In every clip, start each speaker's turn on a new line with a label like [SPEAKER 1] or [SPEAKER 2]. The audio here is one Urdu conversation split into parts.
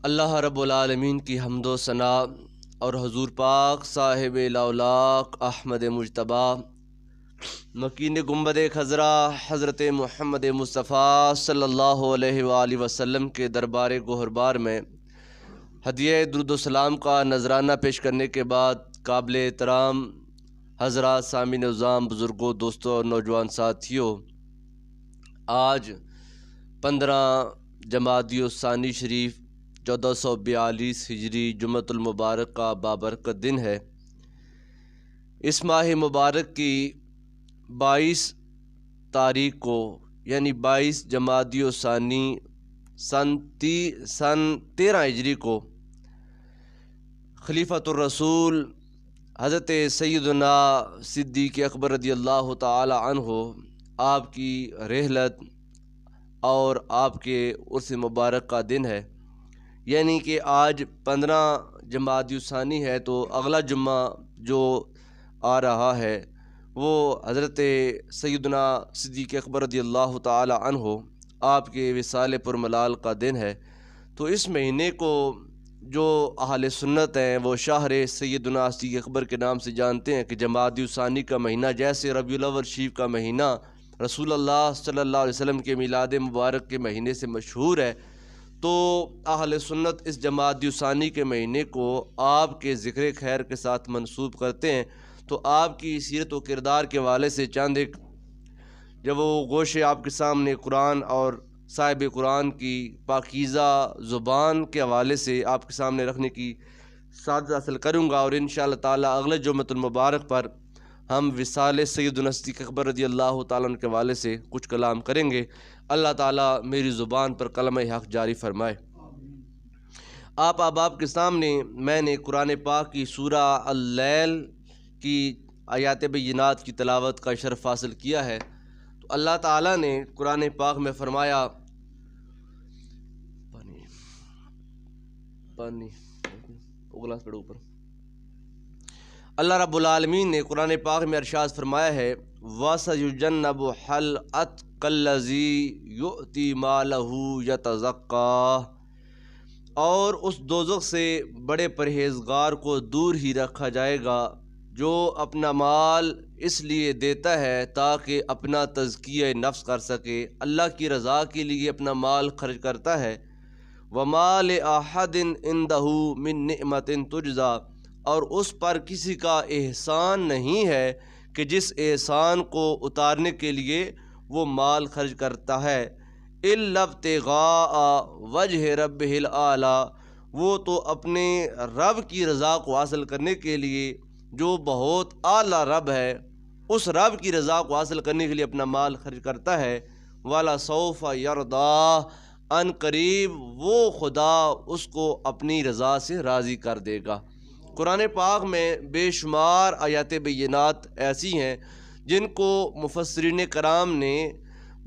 [SPEAKER 1] اللہ رب العالمین کی حمد و ثنا اور حضور پاک صاحب لاولاق احمد مجتبی مکین گنبد خضرا حضرت محمد مصطفیٰ صلی اللہ علیہ وآلہ وسلم کے دربار گوہربار میں ہدیہ درود و سلام کا نذرانہ پیش کرنے کے بعد قابل احترام حضرات سامعین نظام بزرگوں دوستوں اور نوجوان ساتھیوں، آج 15 جمادی الثانی شریف 1442 ہجری جمعۃ المبارک کا بابرکت دن ہے۔ اس ماہ مبارک کی 22 تاریخ کو یعنی 22 جمادی الثانی سن 13 ہجری کو خلیفۃ الرسول حضرت سیدنا صدیق اکبر رضی اللہ تعالی عنہ آپ کی رحلت اور آپ کے عرس مبارک کا دن ہے، یعنی کہ آج 15 جمادی الثانی ہے تو اگلا جمعہ جو آ رہا ہے وہ حضرت سیدنا صدیق اکبر رضی اللہ تعالی عنہ آپ کے وصال پرملال کا دن ہے۔ تو اس مہینے کو جو اہل سنت ہیں وہ شہر سیدنا صدیق اکبر کے نام سے جانتے ہیں کہ جمادی الثانی کا مہینہ جیسے ربیع الاول شریف کا مہینہ رسول اللہ صلی اللہ علیہ وسلم کے میلاد مبارک کے مہینے سے مشہور ہے، تو اہل سنت اس جمادی الثانی کے مہینے کو آپ کے ذکر خیر کے ساتھ منسوب کرتے ہیں۔ تو آپ کی سیرت و کردار کے حوالے سے چند ایک جب وہ گوشے آپ کے سامنے قرآن اور صاحب قرآن کی پاکیزہ زبان کے حوالے سے آپ کے سامنے رکھنے کی سعادت حاصل کروں گا، اور انشاءاللہ تعالی اگلے جمعۃ المبارک پر ہم وصال سیدنا صدیق اکبر رضی اللہ تعالیٰ عنہ کے حوالے سے کچھ کلام کریں گے۔ اللہ تعالیٰ میری زبان پر کلمہ حق جاری فرمائے۔ آپ احباب کے سامنے میں نے قرآن پاک کی سورہ اللیل کی آیات بینات کی تلاوت کا شرف حاصل کیا ہے۔ تو اللہ تعالیٰ نے قرآن پاک میں فرمایا گلاس پڑھو اوپر۔ اللہ رب العالمین نے قرآن پاک میں ارشاد فرمایا ہے وَسَيُجَنَّبُهَا الْأَتْقَى الَّذِي يُؤْتِي مَالَهُ يَتَزَكَّىٰ، اور اس دوزخ سے بڑے پرہیزگار کو دور ہی رکھا جائے گا جو اپنا مال اس لیے دیتا ہے تاکہ اپنا تزکیہ نفس کر سکے، اللہ کی رضا کے لیے اپنا مال خرچ کرتا ہے۔ وَمَا لِأَحَدٍ عِندَهُ مِن نِعْمَةٍ تُجْزَىٰ، اور اس پر کسی کا احسان نہیں ہے کہ جس احسان کو اتارنے کے لیے وہ مال خرچ کرتا ہے، إِلَّا ابْتِغَاءَ وَجْهِ رَبِّهِ الْأَعْلَىٰ، وہ تو اپنے رب کی رضا کو حاصل کرنے کے لیے جو بہت اعلیٰ رب ہے، اس رب کی رضا کو حاصل کرنے کے لیے اپنا مال خرچ کرتا ہے۔ وَلَسَوْفَ يَرْضَىٰ، ان قریب وہ خدا اس کو اپنی رضا سے راضی کر دے گا۔ قرآن پاک میں بے شمار آیات بینات ایسی ہیں جن کو مفسرین کرام نے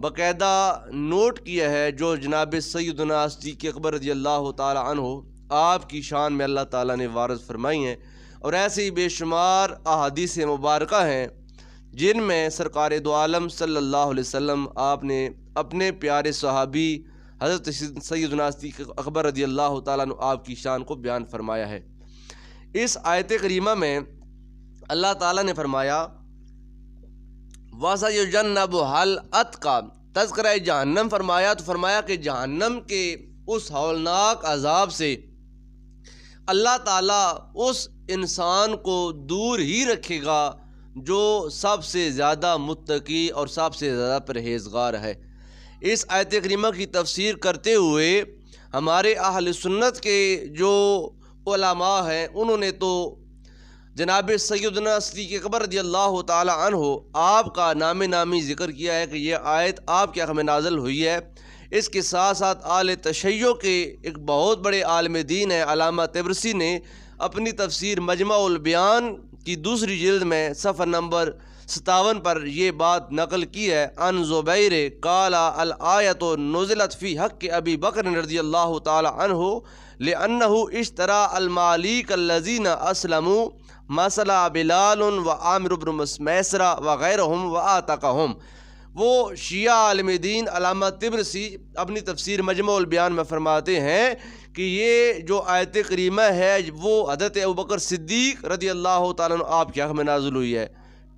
[SPEAKER 1] باقاعدہ نوٹ کیا ہے، جو جناب سیدنا صدیق اکبر رضی اللہ تعالی عنہ آپ کی شان میں اللہ تعالیٰ نے وارد فرمائی ہیں، اور ایسے ہی بے شمار احادیث مبارکہ ہیں جن میں سرکار دو عالم صلی اللہ علیہ وسلم آپ نے اپنے پیارے صحابی حضرت سیدنا صدیق اکبر رضی اللہ تعالیٰ عنہ آپ کی شان کو بیان فرمایا ہے۔ اس آیت کریمہ میں اللہ تعالیٰ نے فرمایا وَسَيُجَنَّبُهَا الْأَتْقَىٰ، تذکرہ جہنم فرمایا تو فرمایا کہ جہنم کے اس ہولناک عذاب سے اللہ تعالیٰ اس انسان کو دور ہی رکھے گا جو سب سے زیادہ متقی اور سب سے زیادہ پرہیزگار ہے۔ اس آیت کریمہ کی تفسیر کرتے ہوئے ہمارے اہل سنت کے جو علماء ہیں انہوں نے تو جناب سیدنا صدیق اکبر رضی اللہ تعالی عنہ آپ کا نام نامی ذکر کیا ہے کہ یہ آیت آپ کے حق میں نازل ہوئی ہے۔ اس کے ساتھ ساتھ اہل تشیع کے ایک بہت بڑے عالم دین ہیں علامہ طبرسی نے اپنی تفسیر مجمع البیان کی دوسری جلد میں صفحہ نمبر 57 پر یہ بات نقل کی ہے۔ عن زبیر قال الآیۃ نزلت فی حق ابی بکر رضی اللہ تعالی عنہ لأنہ اشترى المالک الذین اسلموا مثلا بلال و عامر بن میسرہ وغیرہم وآتقہم۔ وہ شیعہ عالم دین علامہ طبرسی اپنی تفسیر مجمع البیان میں فرماتے ہیں کہ یہ جو آیت کریمہ ہے وہ حضرت ابوبکر صدیق رضی اللہ تعالیٰ عنہ آپ کے حق میں نازل ہوئی ہے،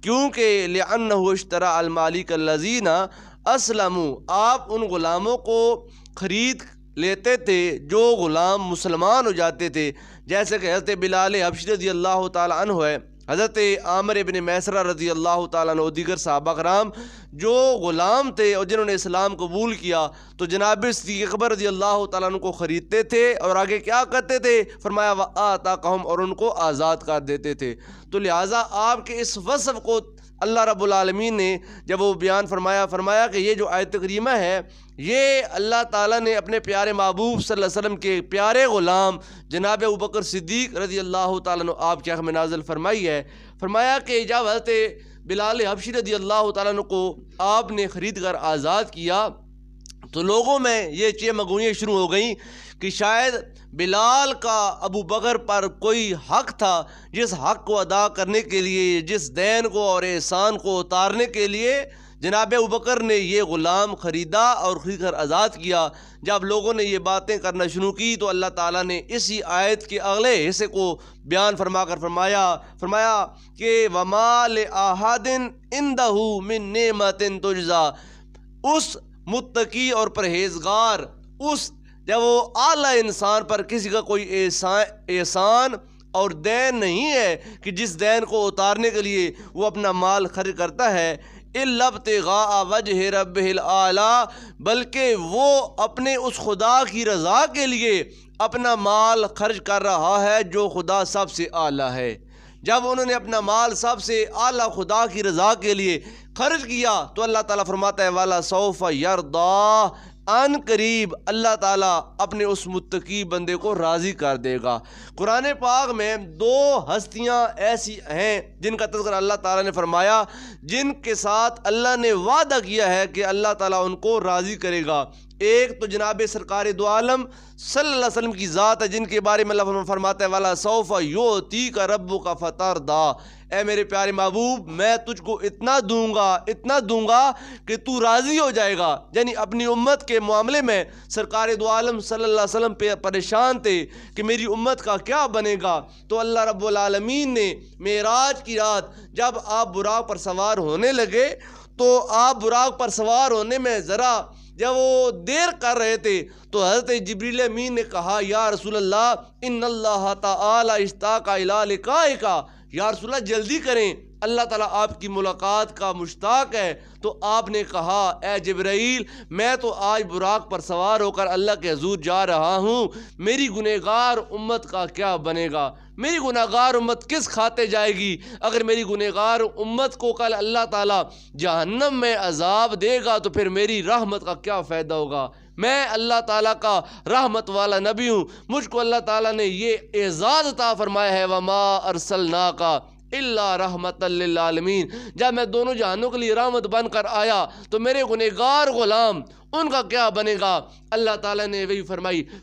[SPEAKER 1] کیونکہ لِأَنَّهُ اشْتَرَى الْمَالِكَ الَّذِينَ أَسْلَمُوا، آپ ان غلاموں کو خرید لیتے تھے جو غلام مسلمان ہو جاتے تھے، جیسے کہ حضرت بلال حبشی رضی اللہ تعالیٰ عنہ ہے، حضرت عامر ابن میسرہ رضی اللہ تعالیٰ عنہ، دیگر صحابہ کرام جو غلام تھے اور جنہوں نے اسلام قبول کیا تو جناب صدیق اکبر رضی اللہ تعالیٰ عنہ کو خریدتے تھے اور آگے کیا کرتے تھے، فرمایا وَآتَاقَهُمْ، اور ان کو آزاد کر دیتے تھے۔ تو لہٰذا آپ کے اس وصف کو اللہ رب العالمین نے جب وہ بیان فرمایا کہ یہ جو آیت کریمہ ہے یہ اللہ تعالیٰ نے اپنے پیارے محبوب صلی اللہ علیہ وسلم کے پیارے غلام جناب ابوبکر صدیق رضی اللہ تعالیٰ عنہ آپ کے حق میں نازل فرمائی ہے۔ فرمایا کہ جب حضرت بلال حبشی رضی اللہ تعالیٰ عنہ کو آپ نے خرید کر آزاد کیا تو لوگوں میں یہ چیزیں مگوئیاں شروع ہو گئیں کہ شاید بلال کا ابو بکر پر کوئی حق تھا، جس حق کو ادا کرنے کے لیے، جس دین کو اور احسان کو اتارنے کے لیے جناب ابوبکر نے یہ غلام خریدا اور خرید کر آزاد کیا۔ جب لوگوں نے یہ باتیں کرنا شروع کی تو اللہ تعالیٰ نے اسی آیت کے اگلے حصے کو بیان فرمایا کہ وَمَا لِأَحَدٍ عِندَهُ مِن نِعْمَةٍ تُجْزَىٰ، اس متقی اور پرہیزگار، اس جب وہ اعلیٰ انسان پر کسی کا کوئی احسان اور دین نہیں ہے کہ جس دین کو اتارنے کے لیے وہ اپنا مال خرچ کرتا ہے، إِلَّا ابْتِغَاءَ وَجْهِ رَبِّهِ الْأَعْلَىٰ، بلکہ وہ اپنے اس خدا کی رضا کے لیے اپنا مال خرچ کر رہا ہے جو خدا سب سے اعلیٰ ہے۔ جب انہوں نے اپنا مال سب سے اعلیٰ خدا کی رضا کے لیے خرچ کیا تو اللہ تعالیٰ فرماتا ہے وَلَسَوْفَ يَرْضَىٰ، ان قریب اللہ تعالیٰ اپنے اس متقی بندے کو راضی کر دے گا۔ قرآن پاک میں دو ہستیاں ایسی ہیں جن کا تذکرہ اللہ تعالیٰ نے فرمایا، جن کے ساتھ اللہ نے وعدہ کیا ہے کہ اللہ تعالیٰ ان کو راضی کرے گا۔ ایک تو جناب سرکار دو عالم صلی اللہ علیہ وسلم کی ذات ہے، جن کے بارے میں اللہ فرماتا ہے وَلَسَوْفَ يُعْطِيكَ رَبُّكَ فَتَرْضَىٰ، اے میرے پیارے محبوب میں تجھ کو اتنا دوں گا کہ تو راضی ہو جائے گا۔ یعنی اپنی امت کے معاملے میں سرکار دو عالم صلی اللہ علیہ وسلم پہ پریشان تھے کہ میری امت کا کیا بنے گا، تو اللہ رب العالمین نے معراج کی رات جب آپ براق پر سوار ہونے لگے تو آپ براق پر سوار ہونے میں ذرا جب وہ دیر کر رہے تھے تو حضرت جبریل امین نے کہا یا رسول اللہ ان اللہ تعالی اشتاق الی لقائک، یا رسول اللہ جلدی کریں، اللہ تعالیٰ آپ کی ملاقات کا مشتاق ہے۔ تو آپ نے کہا اے جبرائیل میں تو آج براق پر سوار ہو کر اللہ کے حضور جا رہا ہوں، میری گنہگار امت کا کیا بنے گا، میری گنہگار امت کس کھاتے جائے گی؟ اگر میری گنہگار امت کو کل اللہ تعالیٰ جہنم میں عذاب دے گا تو پھر میری رحمت کا کیا فائدہ ہوگا؟ میں اللہ تعالیٰ کا رحمت والا نبی ہوں، مجھ کو اللہ تعالیٰ نے یہ اعزاز عطا فرمایا ہے وَمَا أَرْسَلْنَاكَ إِلَّا رَحْمَةً لِّلْعَالَمِينَ۔ جب میں دونوں جہانوں کے لیے رحمت بن کر آیا تو میرے گنہگار غلام ان کا کیا بنے گا؟ اللہ تعالیٰ نے وہی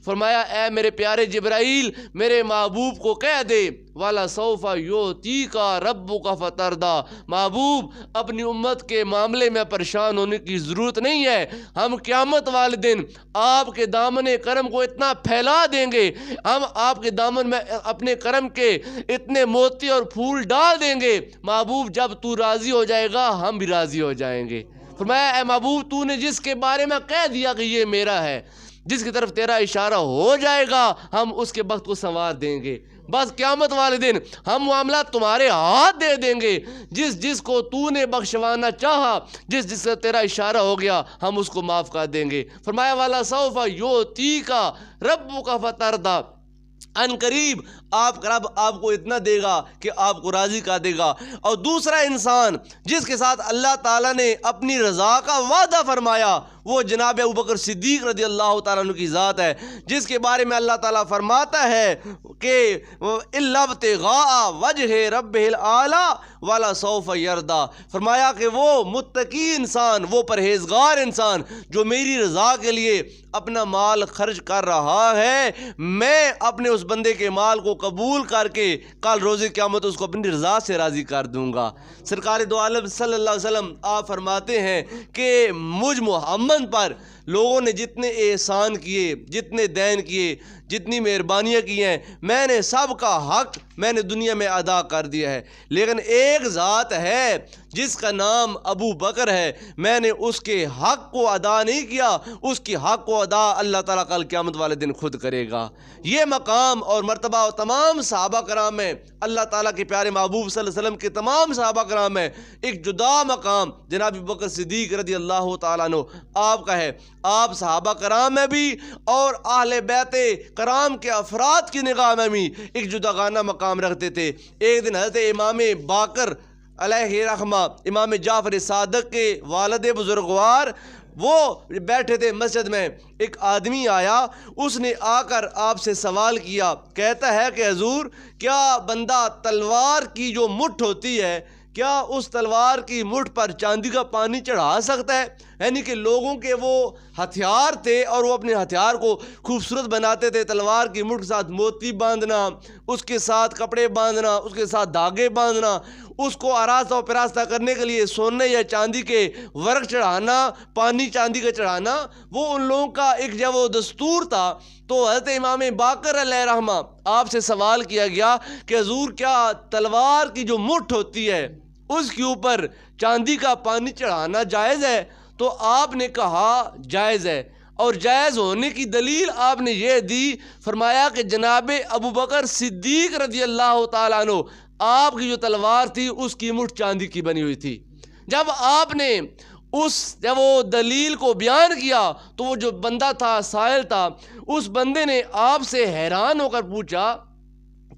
[SPEAKER 1] فرمایا اے میرے پیارے جبرائیل میرے محبوب کو کہہ دے وَلَسَوْفَ يُعْطِيكَ رَبُّكَ فَتَرْضَىٰ، محبوب اپنی امت کے معاملے میں پریشان ہونے کی ضرورت نہیں ہے، ہم قیامت والے دن آپ کے دامن کرم کو اتنا پھیلا دیں گے، ہم آپ کے دامن میں اپنے کرم کے اتنے موتی اور پھول ڈال دیں گے، محبوب جب تو راضی ہو جائے گا ہم بھی راضی ہو جائیں گے۔ فرمایا اے محبوب تو نے جس کے بارے میں کہہ دیا کہ یہ میرا ہے، جس کی طرف تیرا اشارہ ہو جائے گا ہم اس کے وقت کو سنوار دیں گے، بس قیامت والے دن ہم معاملات تمہارے ہاتھ دے دیں گے، جس کو تو نے بخشوانا چاہا، جس سے تیرا اشارہ ہو گیا ہم اس کو معاف کر دیں گے۔ فرمایا وَلَسَوْفَ يُعْطِيكَ رَبُّكَ فَتَرْضَىٰ، ان قریب آپ کا رب آپ کو اتنا دے گا کہ آپ کو راضی کر دے گا۔ اور دوسرا انسان جس کے ساتھ اللہ تعالیٰ نے اپنی رضا کا وعدہ فرمایا وہ جناب ابوبکر صدیق رضی اللہ تعالیٰ عنہ کی ذات ہے، جس کے بارے میں اللہ تعالیٰ فرماتا ہے کہ إِلَّا ابْتِغَاءَ وَجْهِ رَبِّهِ الْأَعْلَىٰ وَلَسَوْفَ يَرْضَىٰ، فرمایا کہ وہ متقی انسان، وہ پرہیزگار انسان جو میری رضا کے لیے اپنا مال خرچ کر رہا ہے، میں اپنے اس بندے کے مال کو قبول کر کے کل روز قیامت اس کو اپنی رضا سے راضی کر دوں گا۔ سرکار دو عالم صلی اللہ علیہ وسلم آپ فرماتے ہیں کہ مجھ محمد دامن پر لوگوں نے جتنے احسان کیے، جتنے دین کیے، جتنی مہربانیاں کی ہیں، میں نے سب کا حق میں نے دنیا میں ادا کر دیا ہے، لیکن ایک ذات ہے جس کا نام ابو بکر ہے، میں نے اس کے حق کو ادا نہیں کیا، اس کی حق کو ادا اللہ تعالیٰ کل قیامت والے دن خود کرے گا۔ یہ مقام اور مرتبہ تمام صحابہ کرام میں، اللہ تعالیٰ کے پیارے محبوب صلی اللہ علیہ وسلم کے تمام صحابہ کرام میں ایک جدا مقام جناب ابو بکر صدیق رضی اللہ تعالیٰ عنہ آپ کا ہے۔ آپ صحابہ کرام میں بھی اور اہل بیت کرام کے افراد کی نگاہ میں بھی ایک جداگانہ مقام رکھتے تھے۔ ایک دن حضرت امام باقر علیہ رحمہ، امام جعفر صادق کے والد بزرگوار، وہ بیٹھے تھے مسجد میں، ایک آدمی آیا، اس نے آ کر آپ سے سوال کیا، کہتا ہے کہ حضور کیا بندہ تلوار کی جو مٹھ ہوتی ہے، کیا اس تلوار کی مٹھ پر چاندی کا پانی چڑھا سکتا ہے؟ یعنی کہ لوگوں کے وہ ہتھیار تھے اور وہ اپنے ہتھیار کو خوبصورت بناتے تھے، تلوار کی مٹھ کے ساتھ موتی باندھنا، اس کے ساتھ کپڑے باندھنا، اس کے ساتھ دھاگے باندھنا، اس کو آراستہ و پراستہ کرنے کے لیے سونے یا چاندی کے ورق چڑھانا، پانی چاندی کا چڑھانا، وہ ان لوگوں کا ایک جب وہ دستور تھا۔ تو حضرت امام باقر علیہ رحمہ آپ سے سوال کیا گیا کہ حضور کیا تلوار کی جو مٹھ ہوتی ہے اس کے اوپر چاندی کا پانی چڑھانا جائز ہے؟ تو آپ نے کہا جائز ہے، اور جائز ہونے کی دلیل آپ نے یہ دی، فرمایا کہ جناب ابو بکر صدیق رضی اللہ تعالیٰ عنہ آپ کی جو تلوار تھی اس کی مٹھ چاندی کی بنی ہوئی تھی۔ جب آپ نے جب وہ دلیل کو بیان کیا تو وہ جو بندہ تھا، سائل تھا، اس بندے نے آپ سے حیران ہو کر پوچھا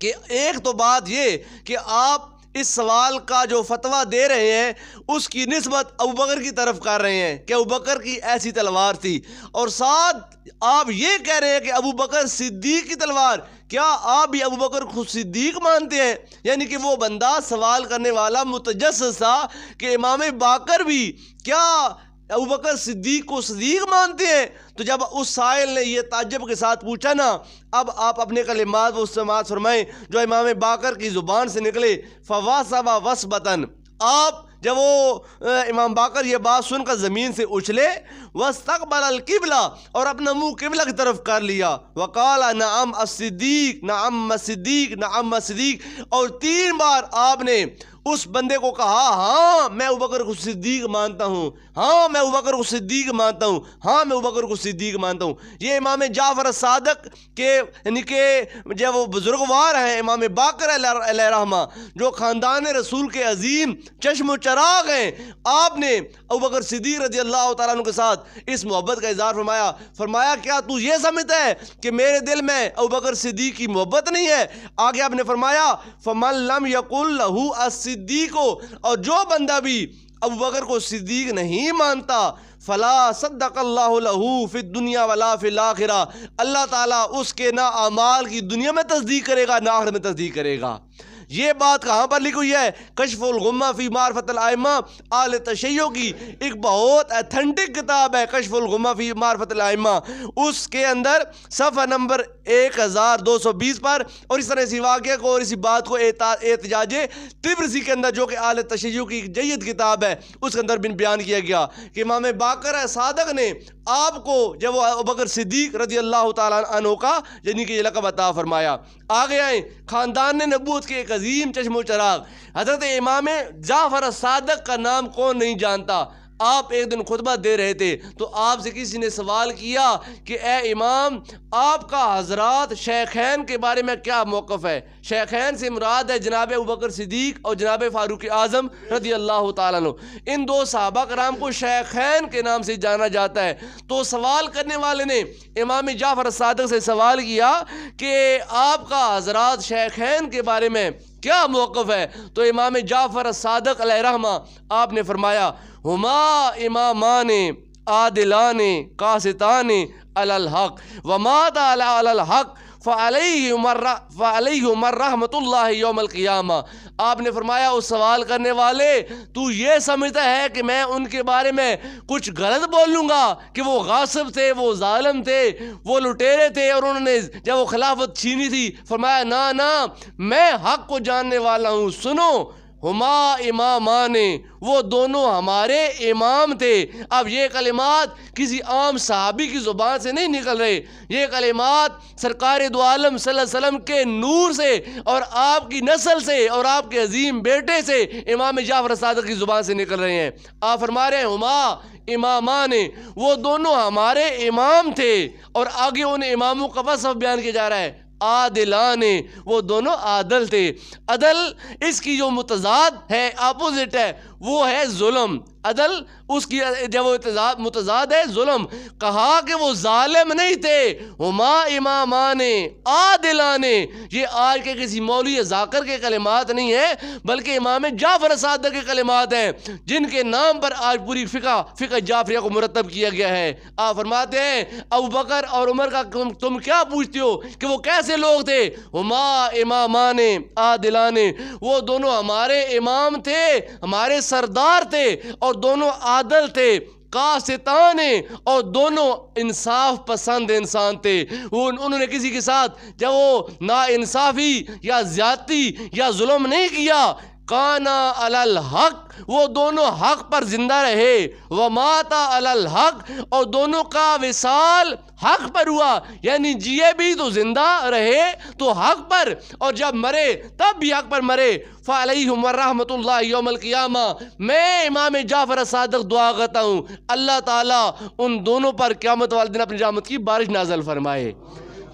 [SPEAKER 1] کہ ایک تو بات یہ کہ آپ اس سوال کا جو فتویٰ دے رہے ہیں اس کی نسبت ابو بکر کی طرف کر رہے ہیں کہ ابو بکر کی ایسی تلوار تھی، اور ساتھ آپ یہ کہہ رہے ہیں کہ ابو بکر صدیق کی تلوار، کیا آپ بھی ابو بکر کو صدیق مانتے ہیں؟ یعنی کہ وہ بندہ سوال کرنے والا متجسس تھا کہ امام باقر بھی کیا ابو بکر صدیق کو صدیق مانتے ہیں؟ تو جب اس سائل نے یہ تعجب کے ساتھ پوچھا نا، اب آپ اپنے کلمات وہ سماعت فرمائیں جو امام باقر کی زبان سے نکلے، فواصب وصبتن، آپ جب وہ امام باقر یہ بات سن کر زمین سے اچھلے، واستقبل القبلہ، اور اپنا منہ قبلہ کی طرف کر لیا، وقال نعم الصدیق نعم الصدیق نعم الصدیق، اور 3 بار آپ نے اس بندے کو کہا ہاں میں ابو بکر کو صدیق مانتا ہوں، ہاں میں ابو بکر کو صدیق مانتا ہوں، ہاں میں ابو بکر کو صدیق مانتا ہوں۔ یہ امام جعفر صادق کے یعنی کہ جب وہ بزرگوار ہیں، امام باقر علیہ رحمہ جو خاندان رسول کے عظیم چشم و چراغ ہیں، آپ نے ابو بکر صدیق رضی اللہ تعالیٰ عنہ کے ساتھ اس محبت کا اظہار فرمایا کیا تو یہ سمجھتا ہے کہ میرے دل میں ابو بکر صدیق کی محبت نہیں ہے؟ آگے آپ نے فرمایا فمن لم یقل لہ الصدیق، اور جو بندہ بھی ابو بکر کو صدیق نہیں مانتا، فلا صدق اللہ لہ فی الدنیا ولا فی الاخرہ، اللہ تعالیٰ اس کے نہ اعمال کی دنیا میں تصدیق کرے گا نہ آخرت میں تصدیق کرے گا۔ یہ بات کہاں پر لکھی ہوئی ہے؟ کشف الغمہ فی معرفت الائمہ، اہل تشیع کی ایک بہت ایتھنٹک کتاب ہے کشف الغمہ فی معرفت الائمہ، اس کے اندر صفحہ نمبر 1220 پر، اور اس طرح اسی واقعے کو اور اسی بات کو احتجاج طبرسی کے اندر جو کہ اہل تشیع کی ایک جید کتاب ہے اس کے اندر بیان کیا گیا کہ امام باقر صادق نے آپ کو جب وہ ابو بکر صدیق رضی اللہ تعالیٰ عنہ کا یعنی کہ یہ لقب عطا فرمایا۔ آگے آئیں، خاندان نبوت کے ایک عظیم چشم و چراغ حضرت امام جعفر صادق کا نام کون نہیں جانتا؟ آپ ایک دن خطبہ دے رہے تھے تو آپ سے کسی نے سوال کیا کہ اے امام، آپ کا حضرات شیخین کے بارے میں کیا موقف ہے؟ شیخین سے مراد ہے جناب ابو بکر صدیق اور جناب فاروق اعظم رضی اللہ تعالیٰ عنہ، ان 2 صحابہ کرام کو شیخین کے نام سے جانا جاتا ہے۔ تو سوال کرنے والے نے امام جعفر صادق سے سوال کیا کہ آپ کا حضرات شیخین کے بارے میں کیا موقف ہے؟ تو امام جعفر صادق علیہ رحمہ آپ نے فرمایا ہما امامان عادلان قاسطان علی الحق ومات علی الحق فعلیہم رحمت اللہ یوم القیامہ۔ آپ نے فرمایا اس سوال کرنے والے، تو یہ سمجھتا ہے کہ میں ان کے بارے میں کچھ غلط بولوں گا کہ وہ غاصب تھے، وہ ظالم تھے، وہ لٹیرے تھے اور انہوں نے جب وہ خلافت چھینی تھی؟ فرمایا نا نا، میں حق کو جاننے والا ہوں، سنو ہما امامان، وہ دونوں ہمارے امام تھے۔ اب یہ کلمات کسی عام صحابی کی زبان سے نہیں نکل رہے، یہ کلمات سرکار دو عالم صلی اللہ علیہ وسلم کے نور سے اور آپ کی نسل سے اور آپ کے عظیم بیٹے سے امام جعفر صادق کی زبان سے نکل رہے ہیں۔ آپ فرما رہے ہیں ہما امامان، وہ دونوں ہمارے امام تھے، اور آگے ان اماموں کا وصف بیان کیا جا رہا ہے، عادلان، وہ دونوں عادل تھے۔ عدل اس کی جو متضاد ہے، اپوزٹ ہے، وہ ہے ظلم۔ عدل اس کی جب وہ متضاد ہے ظلم، کہا کہ وہ ظالم نہیں تھے۔ ہما امامان عادلان، یہ آج کے کسی مولوی ذاکر کے کلمات نہیں ہیں، بلکہ امام جعفر صادق کے کلمات ہیں، جن کے نام پر آج پوری فقہ جعفریہ کو مرتب کیا گیا ہے۔ آپ فرماتے ہیں ابو بکر اور عمر کا تم کیا پوچھتے ہو کہ وہ کیسے لوگ تھے؟ ہما امامان عادلان، وہ دونوں ہمارے امام تھے، ہمارے سردار تھے، اور دونوں عادل تھے، قاسطان، اور دونوں انصاف پسند انسان تھے۔ انہوں نے کسی کے ساتھ جب وہ نا انصافی یا زیادتی یا ظلم نہیں کیا، کانا علی الحق، وہ دونوں حق پر زندہ رہے، وماتا علی الحق، اور دونوں کا وصال حق پر ہوا، یعنی جیے بھی تو زندہ رہے تو حق پر، اور جب مرے تب بھی حق پر مرے۔ فعلیہم ورحمۃ اللہ یوم القیامہ، میں امام جعفر صادق دعا کرتا ہوں اللہ تعالیٰ ان دونوں پر قیامت والے دن اپنی رحمت کی بارش نازل فرمائے۔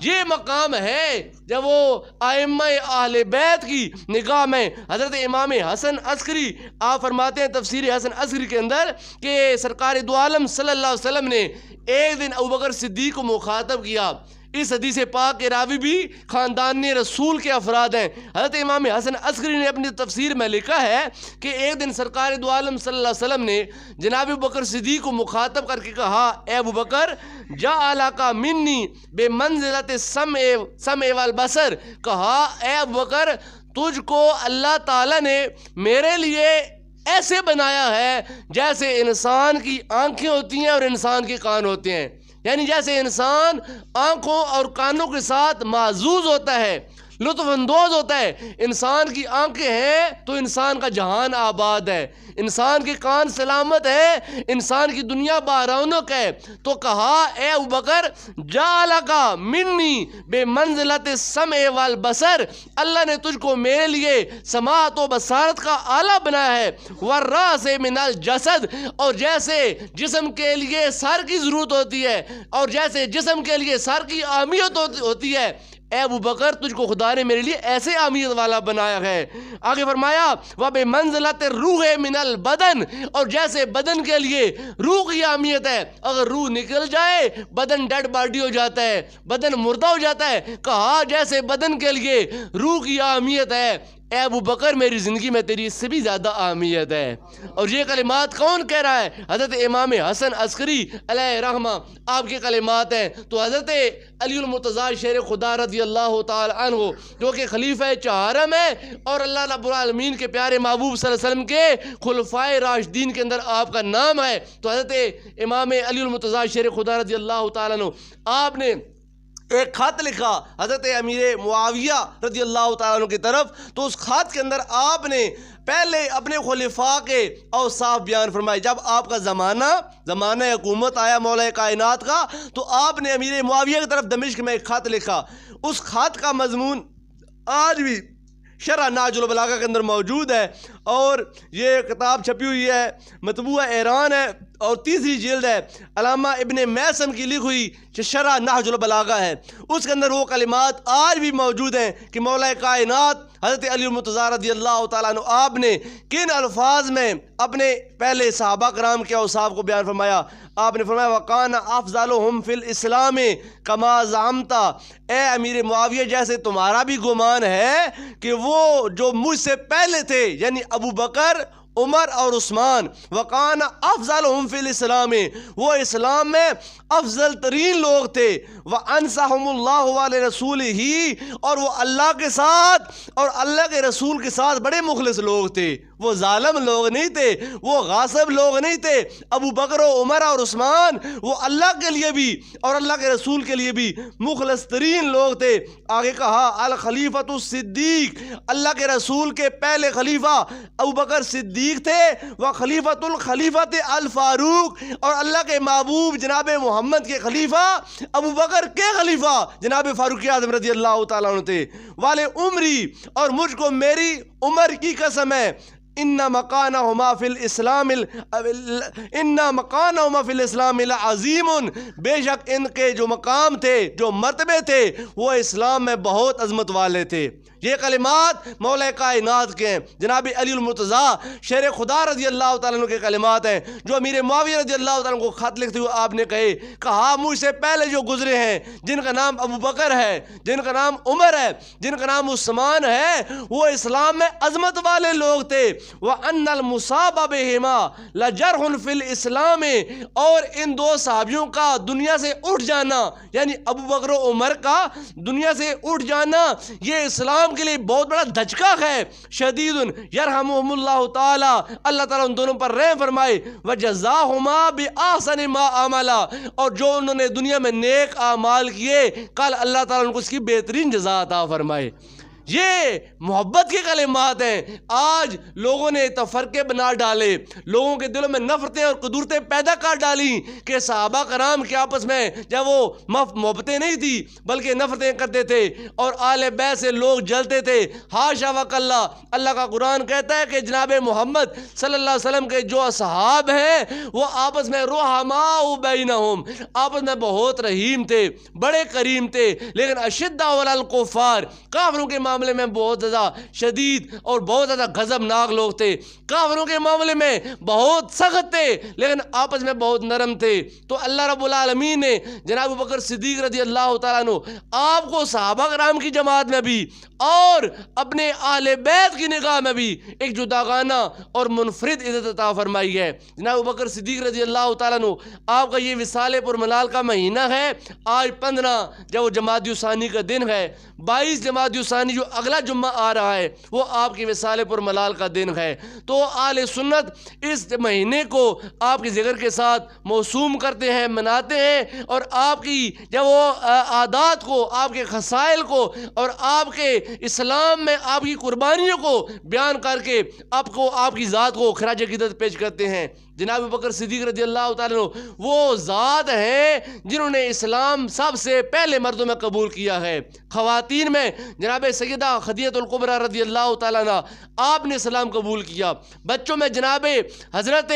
[SPEAKER 1] یہ مقام ہے جب وہ ائمہ اہل بیت کی نگاہ میں حضرت امام حسن عسکری، آپ فرماتے ہیں تفسیر حسن عسکری کے اندر کہ سرکار دو عالم صلی اللہ علیہ وسلم نے ایک دن ابوبکر صدیق کو مخاطب کیا۔ اس حدیث پاک کے راوی بھی خاندان رسول کے افراد ہیں۔ حضرت امام حسن عسکری نے اپنی تفسیر میں لکھا ہے کہ ایک دن سرکار دو عالم صلی اللہ علیہ وسلم نے جناب ابوبکر صدیق کو مخاطب کر کے کہا، اے ابوبکر، جعلک منی بے منزلت السمع والبصر، کہا اے ابوبکر، تجھ کو اللہ تعالیٰ نے میرے لیے ایسے بنایا ہے جیسے انسان کی آنکھیں ہوتی ہیں اور انسان کے کان ہوتے ہیں، یعنی جیسے انسان آنکھوں اور کانوں کے ساتھ معزوز ہوتا ہے، لطف اندوز ہوتا ہے۔ انسان کی آنکھیں ہیں تو انسان کا جہان آباد ہے، انسان کے کان سلامت ہے، انسان کی دنیا بارونق ہے۔ تو کہا اے ابوبکر، جعلک منی بے منزلت السمع والبصر، اللہ نے تجھ کو میرے لیے سماعت و بصارت کا آلہ بنایا ہے، والراس من الجسد، اور جیسے جسم کے لیے سر کی ضرورت ہوتی ہے اور جیسے جسم کے لیے سر کی اہمیت ہوتی ہے، اے ابوبکر تجھ کو خدا نے میرے لیے ایسے اہمیت والا بنایا ہے۔ آگے فرمایا وَبِمَنزِلَةِ الرُّوحِ مِنَ الْبَدَنِ، اور جیسے بدن کے لیے روح کی اہمیت ہے، اگر روح نکل جائے بدن ڈیڈ باڈی ہو جاتا ہے، بدن مردہ ہو جاتا ہے، کہا جیسے بدن کے لیے روح کی اہمیت ہے، اے ابوبکر میری زندگی میں تیری اس سے بھی زیادہ اہمیت ہے۔ اور یہ کلمات کون کہہ رہا ہے؟ حضرت امام حسن عسکری علیہ رحمہ، آپ کے کلمات ہیں۔ تو حضرت علی المرتضیٰ شیر خدا رضی اللہ تعالی عنہ، جو کہ خلیفہ چہارم ہے اور اللہ رب العالمین کے پیارے محبوب صلی اللہ علیہ وسلم کے خلفائے راشدین کے اندر آپ کا نام ہے، تو حضرت امام علی المرتضیٰ شیر خدا رضی اللہ تعالی عنہ، آپ نے ایک خط لکھا حضرت امیر معاویہ رضی اللہ تعالیٰ عنہ کی طرف، تو اس خط کے اندر آپ نے پہلے اپنے خلفاء کے اوصاف بیان فرمائے۔ جب آپ کا زمانہ حکومت آیا مولا کائنات کا، تو آپ نے امیر معاویہ کی طرف دمشق میں ایک خط لکھا۔ اس خط کا مضمون آج بھی شرح نہج البلاغہ کے اندر موجود ہے، اور یہ کتاب چھپی ہوئی ہے، مطبوعہ ایران ہے اور تیسری جلد ہے، علامہ ابن میثم کی لکھی ہوئی شرح نہج البلاغہ ہے۔ اس کے اندر وہ کلمات آج بھی موجود ہیں کہ مولا کائنات حضرت علی المرتضیٰ رضی اللہ تعالیٰ عنہ آپ نے کن الفاظ میں اپنے پہلے صحابہ کرام کے اوصاف کو بیان فرمایا۔ آپ نے فرمایا وَقَانَ أَفْضَلُهُمْ فِي الْإِسْلَامِ كَمَا زَعَمْتَ، اے امیر معاویہ جیسے تمہارا بھی گمان ہے کہ وہ جو مجھ سے پہلے تھے، یعنی ابو بکر، عمر اور عثمان، وَقَانَ أَفْضَلُهُمْ فِي الْإِسْلَامِ، وہ اسلام میں افضل ترین لوگ تھے، وَأَنْصَحُمُ اللَّهُ وَلِرَسُولِهِ، اور وہ اللہ کے ساتھ اور اللہ کے رسول کے ساتھ بڑے مخلص لوگ تھے۔ وہ ظالم لوگ نہیں تھے، وہ غاصب لوگ نہیں تھے۔ ابو بکر و عمر اور عثمان وہ اللہ کے لیے بھی اور اللہ کے رسول کے لیے بھی مخلص ترین لوگ تھے۔ آگے کہا الخلیفۃ الصدیق، اللہ کے رسول کے پہلے خلیفہ ابو بکر صدیق تھے، وہ خلیفۃ الخلیفۃ الفاروق، اور اللہ کے محبوب جناب محمد کے خلیفہ ابو بکر کے خلیفہ جناب فاروق اعظم رضی اللہ تعالیٰ عنہ تھے۔ والے عمری، اور مجھ کو میری عمر کی قسم ہے، ان مکانہما فی الاسلام لعظیم، بے شک ان کے جو مقام تھے، جو مرتبے تھے، وہ اسلام میں بہت عظمت والے تھے۔ یہ کلمات مولا کائنات کے ہیں، جناب علی المرتضیٰ شیر خدا رضی اللہ تعالیٰ عنہ کے کلمات ہیں، جو امیر معاویہ رضی اللہ تعالیٰ عنہ کو خط لکھتے ہوئے آپ نے کہا مجھ سے پہلے جو گزرے ہیں، جن کا نام ابو بکر ہے، جن کا نام عمر ہے، جن کا نام عثمان ہے، وہ اسلام میں عظمت والے لوگ تھے۔ وَأَنَّ الْمُصَابَ بِهِمَا لَجَرْحٌ فِي الْإِسْلَامِ، اور ان دو صحابیوں کا دنیا سے اٹھ جانا، یعنی ابو بکر و عمر کا دنیا سے اٹھ جانا، یہ اسلام کے لیے بہت بڑا دھچکا ہے۔ شدید یرحمہم اللہ تعالی، اللہ تعالیٰ ان دونوں پر رحم فرمائے۔ وجزاہما بِأَحْسَنِ مَا عَمَلَا، اور جو انہوں نے دنیا میں نیک اعمال کیے، کل اللہ تعالیٰ ان کو اس کی بہترین جزا عطا فرمائے۔ یہ محبت کے کلمات ہیں۔ آج لوگوں نے تفرقے بنا ڈالے، لوگوں کے دلوں میں نفرتیں اور قدورتیں پیدا کر ڈالی کہ صحابہ کرام کے آپس میں جب وہ محبتیں نہیں تھی بلکہ نفرتیں کرتے تھے، اور آل بیت سے لوگ جلتے تھے۔ حاشا وکلا، اللہ کا قرآن کہتا ہے کہ جناب محمد صلی اللہ علیہ وسلم کے جو اصحاب ہیں وہ آپس میں رحماء بینہم، آپس میں بہت رحیم تھے، بڑے کریم تھے، لیکن اشداء علی الکفار، کافروں کے معاملے میں بہت زیادہ شدید اور بہت زیادہ غضبناک لوگ تھے۔ کافروں کے معاملے میں بہت سخت تھے لیکن آپس میں بہت نرم تھے۔ تو اللہ رب العالمین نے جناب ابو بکر صدیق رضی اللہ تعالیٰ عنہ آپ کو صحابہ کرام کی جماعت میں بھی اور اپنے اہل بیت کی نگاہ میں بھی ایک جداگانہ اور منفرد عزت عطا فرمائی ہے۔ جناب ابو بکر صدیق رضی اللہ تعالیٰ عنہ آپ کا یہ وصال پر ملال کا مہینہ ہے۔ آج 15 جب وہ جمادی الثانی کا دن ہے، 22 جمادی الثانی جو اگلا جمعہ آ رہا ہے وہ آپ کی وصال پر ملال کا دن ہے۔ تو اہل سنت اس مہینے کو آپ کے ذکر کے ساتھ موسوم کرتے ہیں، مناتے ہیں، اور آپ کی جب وہ عادات کو، آپ کے خصائل کو اور آپ کے اسلام میں آپ کی قربانیوں کو بیان کر کے آپ کو، آپ کی ذات کو خراج عقیدت پیش کرتے ہیں۔ جناب ابو بکر صدیق رضی اللہ تعالیٰ عنہ وہ ذات ہیں جنہوں نے اسلام سب سے پہلے مردوں میں قبول کیا ہے۔ خواتین میں جناب سیدہ خدیجہ الکبریٰ رضی اللہ تعالیٰ عنہ آپ نے اسلام قبول کیا۔ بچوں میں جناب حضرت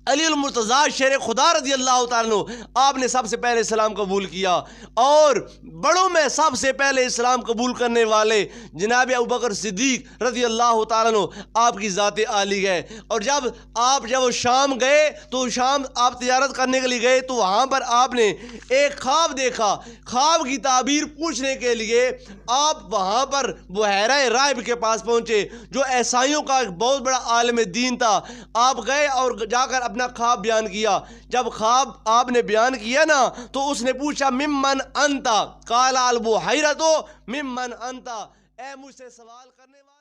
[SPEAKER 1] علی المرتضیٰ شیر خدا رضی اللہ تعالیٰ عنہ آپ نے سب سے پہلے اسلام قبول کیا، اور بڑوں میں سب سے پہلے اسلام قبول کرنے والے جناب ابو بکر صدیق رضی اللہ تعالیٰ عنہ آپ کی ذات عالی ہے۔ اور جب وہ شام گئے تو شام آپ تجارت کرنے کے لیے گئے تو وہاں پر آپ نے ایک خواب دیکھا۔ خواب کی تعبیر پوچھنے کے لیے آپ وہاں پر بحیرہ راہب کے پاس پہنچے، جو عیسائیوں کا ایک بہت بڑا عالم دین تھا۔ آپ گئے اور جا کر اپنا خواب بیان کیا۔ جب خواب آپ نے بیان کیا نا تو اس نے پوچھا ممن انتا، قال البحیرۃ ممن انتا، اے مجھ سے سوال کرنے والا